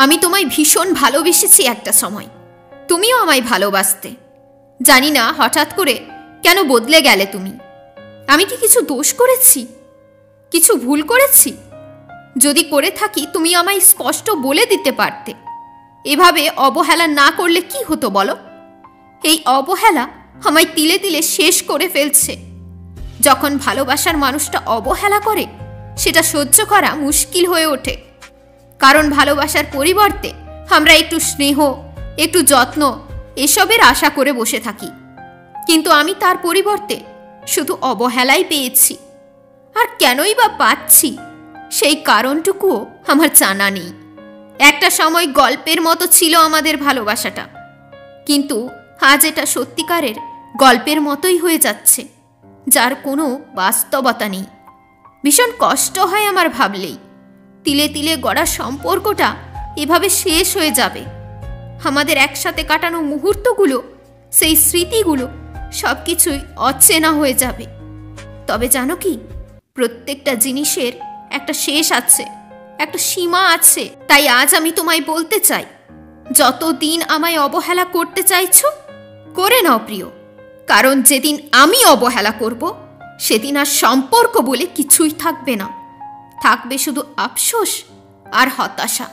আমি তোমায় ভীষণ ভালোবেসেছি একটা সময়, তুমিও আমায় ভালোবাসতে। জানি না হঠাৎ করে কেন বদলে গেলে তুমি। আমি কি কিছু দোষ করেছি, কিছু ভুল করেছি? যদি করে থাকি তুমি আমায় স্পষ্ট বলে দিতে পারতে। এভাবে অবহেলা না করলে কি হতো বলো? এই অবহেলা আমায় তিলে তিলে শেষ করে ফেলছে। যখন ভালোবাসার মানুষটা অবহেলা করে সেটা সহ্য করা মুশকিল হয়ে ওঠে। কারণ ভালোবাসার পরিবর্তে আমরা একটু স্নেহ, একটু যত্ন এসবের আশা করে বসে থাকি। কিন্তু আমি তার পরিবর্তে শুধু অবহেলাই পেয়েছি। আর কেনই বা পাচ্ছি সেই কারণটুকুও আমার জানা নেই। একটা সময় গল্পের মতো ছিল আমাদের ভালোবাসাটা, কিন্তু আজ এটা সত্যিকারের গল্পের মতোই হয়ে যাচ্ছে, যার কোনো বাস্তবতা নেই। ভীষণ কষ্ট হয় আমার ভাবলেই, তিলে তিলে গড়া সম্পর্কটা এভাবে শেষ হয়ে যাবে। আমাদের একসাথে কাটানো মুহূর্তগুলো, সেই স্মৃতিগুলো সব কিছুই অচেনা হয়ে যাবে। তবে জানো কি, প্রত্যেকটা জিনিসের একটা শেষ আছে, একটা সীমা আছে। তাই আজ আমি তোমায় বলতে চাই, যতদিন আমায় অবহেলা করতে চাইছো করে নাও প্রিয়। কারণ যেদিন আমি অবহেলা করব সেদিন আর সম্পর্ক বলে কিছুই থাকবে না, থাকবে শুধু আফসোস আর হতাশা।